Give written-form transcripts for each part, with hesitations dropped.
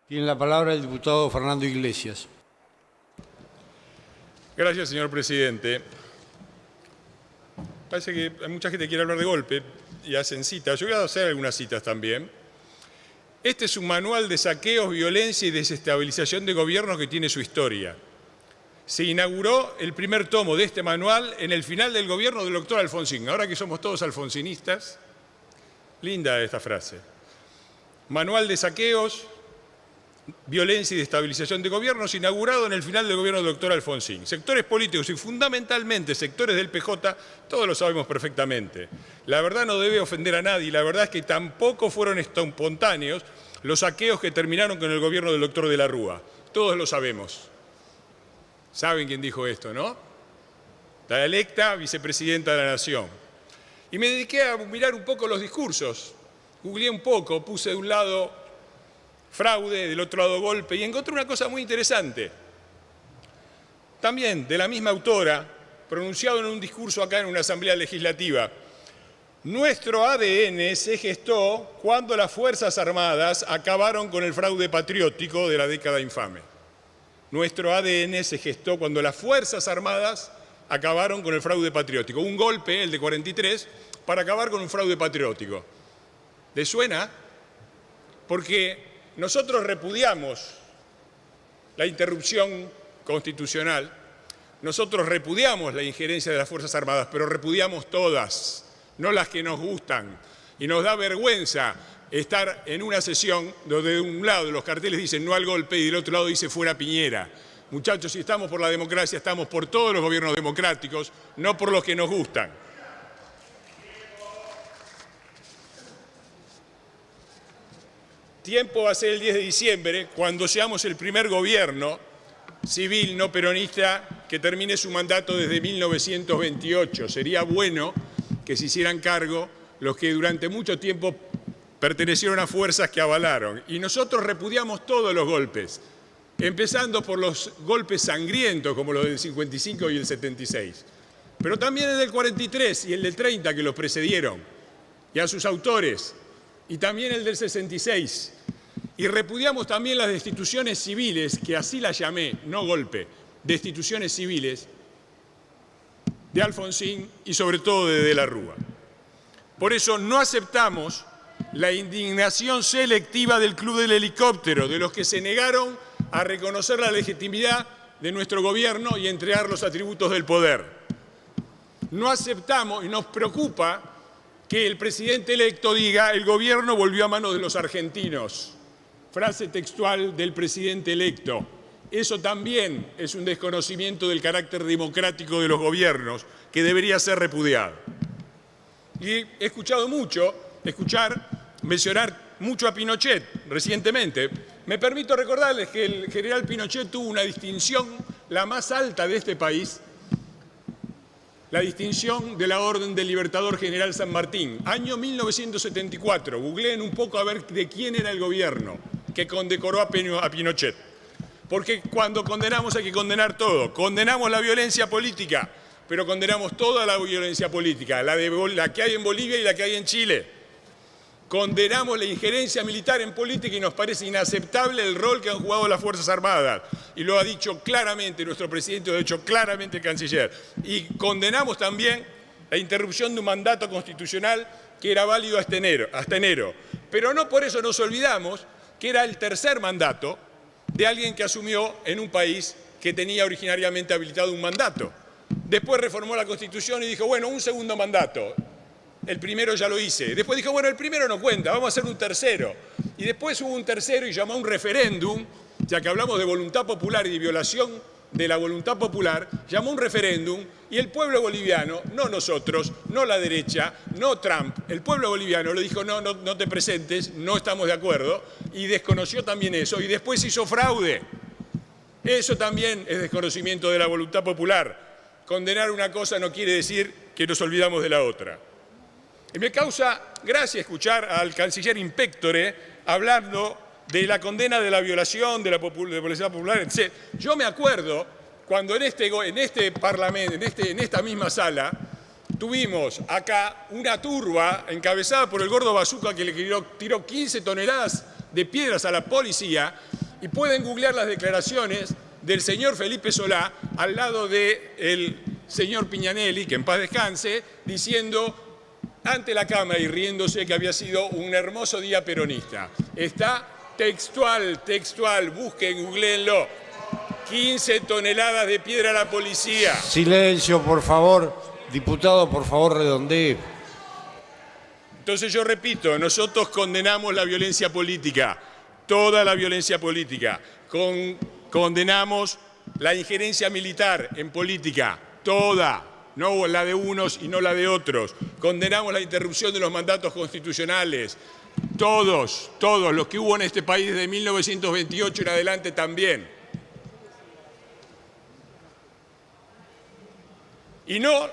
Tiene la palabra el diputado Fernando Iglesias. Gracias, señor presidente. Parece que hay mucha gente que quiere hablar de golpe y hacen citas. Yo voy a hacer algunas citas también. Este es un manual de saqueos, violencia y desestabilización de gobiernos que tiene su historia. Se inauguró el primer tomo de este manual en el final del gobierno del doctor Alfonsín. Ahora que somos todos alfonsinistas, linda esta frase. Manual de saqueos, violencia y desestabilización de gobiernos, inaugurado en el final del gobierno del doctor Alfonsín. Sectores políticos y fundamentalmente sectores del PJ, todos lo sabemos perfectamente. La verdad no debe ofender a nadie, la verdad es que tampoco fueron espontáneos los saqueos que terminaron con el gobierno del doctor de la Rúa. Todos lo sabemos. ¿Saben quién dijo esto, no? La electa vicepresidenta de la Nación. Y me dediqué a mirar un poco los discursos. Googleé un poco, puse de un lado fraude, del otro lado golpe, y encontré una cosa muy interesante. También de la misma autora, pronunciado en un discurso acá en una asamblea legislativa. Nuestro ADN se gestó cuando las Fuerzas Armadas acabaron con el fraude patriótico de la década infame. Nuestro ADN se gestó cuando las Fuerzas Armadas acabaron con el fraude patriótico. Un golpe, el de 43, para acabar con un fraude patriótico. ¿Les suena? Porque nosotros repudiamos la interrupción constitucional, nosotros repudiamos la injerencia de las Fuerzas Armadas, pero repudiamos todas, no las que nos gustan. Y nos da vergüenza estar en una sesión donde de un lado los carteles dicen no al golpe y del otro lado dice fuera Piñera. Muchachos, si estamos por la democracia, estamos por todos los gobiernos democráticos, no por los que nos gustan. Tiempo va a ser el 10 de diciembre, cuando seamos el primer gobierno civil no peronista que termine su mandato desde 1928. Sería bueno que se hicieran cargo los que durante mucho tiempo pertenecieron a fuerzas que avalaron. Y nosotros repudiamos todos los golpes, empezando por los golpes sangrientos como los del 55 y el 76. Pero también el del 43 y el del 30 que los precedieron, y a sus autores, y también el del 66. Y repudiamos también las destituciones civiles, que así las llamé, no golpe, destituciones civiles, de Alfonsín y sobre todo de la Rúa. Por eso no aceptamos la indignación selectiva del Club del Helicóptero, de los que se negaron a reconocer la legitimidad de nuestro gobierno y entregar los atributos del poder. No aceptamos y nos preocupa que el presidente electo diga el gobierno volvió a manos de los argentinos. Frase textual del presidente electo. Eso también es un desconocimiento del carácter democrático de los gobiernos que debería ser repudiado. Y he escuchado mencionar mucho a Pinochet recientemente. Me permito recordarles que el general Pinochet tuvo una distinción, la más alta de este país, la distinción de la Orden del Libertador General San Martín, año 1974. Googleen un poco a ver de quién era el gobierno que condecoró a Pinochet. Porque cuando condenamos hay que condenar todo. Condenamos la violencia política, pero condenamos toda la violencia política, la que hay en Bolivia y la que hay en Chile. Condenamos la injerencia militar en política y nos parece inaceptable el rol que han jugado las Fuerzas Armadas. Y lo ha dicho claramente nuestro presidente, lo ha dicho claramente el canciller. Y condenamos también la interrupción de un mandato constitucional que era válido hasta enero. Pero no por eso nos olvidamos que era el tercer mandato de alguien que asumió en un país que tenía originariamente habilitado un mandato. Después reformó la Constitución y dijo, bueno, un segundo mandato. El primero ya lo hice. Después dijo, bueno, el primero no cuenta, vamos a hacer un tercero. Y después hubo un tercero y llamó a un referéndum, ya que hablamos de voluntad popular y de violación de la voluntad popular, llamó a un referéndum y el pueblo boliviano, no nosotros, no la derecha, no Trump, el pueblo boliviano le dijo, no te presentes, no estamos de acuerdo, y desconoció también eso, y después hizo fraude. Eso también es desconocimiento de la voluntad popular. Condenar una cosa no quiere decir que nos olvidamos de la otra. Y me causa gracia escuchar al canciller Inpectore hablando de la condena de la violación de la voluntad popular, etc. Yo me acuerdo cuando en este Parlamento, en esta misma sala, tuvimos acá una turba encabezada por el gordo Bazuca que le tiró 15 toneladas de piedras a la policía Y pueden googlear las declaraciones del señor Felipe Solá al lado del señor Piñanelli, que en paz descanse, diciendo ante la Cámara y riéndose que había sido un hermoso día peronista. Está textual, busquen, googleenlo. 15 toneladas de piedra a la policía. Silencio, por favor. Diputado, por favor, redondee. Entonces yo repito, nosotros condenamos la violencia política, toda la violencia política. Condenamos la injerencia militar en política, toda, no la de unos y no la de otros. Condenamos la interrupción de los mandatos constitucionales, todos los que hubo en este país desde 1928 en adelante también. Y no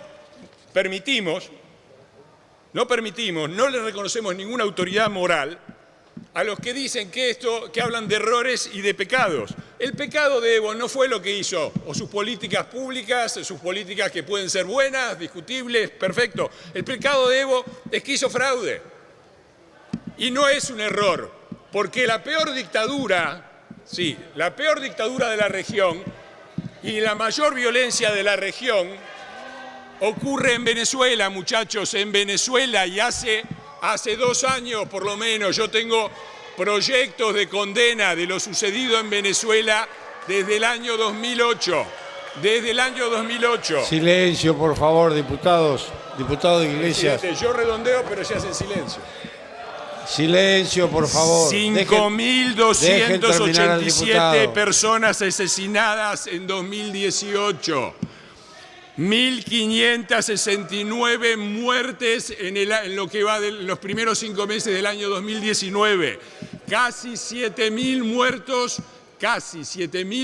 le reconocemos ninguna autoridad moral a los que dicen que hablan de errores y de pecados. El pecado de Evo no fue lo que hizo, o sus políticas públicas, sus políticas que pueden ser buenas, discutibles, perfecto. El pecado de Evo es que hizo fraude. Y no es un error, porque la peor dictadura de la región y la mayor violencia de la región ocurre en Venezuela, muchachos, en Venezuela, y hace 2 años por lo menos. Yo tengo proyectos de condena de lo sucedido en Venezuela desde el año 2008. Desde el año 2008. Silencio, por favor, diputados. Diputado de Iglesias. Yo redondeo, pero se hace en silencio. Silencio, por favor. 5.287 personas asesinadas en 2018. 1.569 muertes en lo que va de los primeros 5 meses del año 2019. Casi 7.000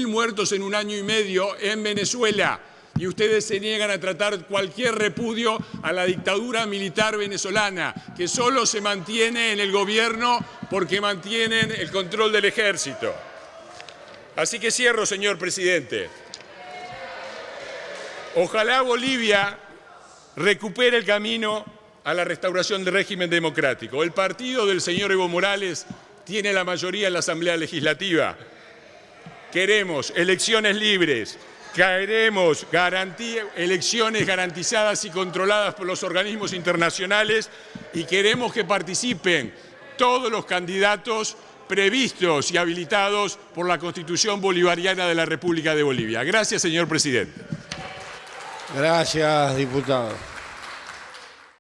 muertos en un año y medio en Venezuela. Y ustedes se niegan a tratar cualquier repudio a la dictadura militar venezolana, que solo se mantiene en el gobierno porque mantienen el control del ejército. Así que cierro, señor presidente. Ojalá Bolivia recupere el camino a la restauración del régimen democrático. El partido del señor Evo Morales tiene la mayoría en la Asamblea Legislativa. Queremos elecciones libres, queremos elecciones garantizadas y controladas por los organismos internacionales y queremos que participen todos los candidatos previstos y habilitados por la Constitución Bolivariana de la República de Bolivia. Gracias, señor presidente. Gracias, diputado.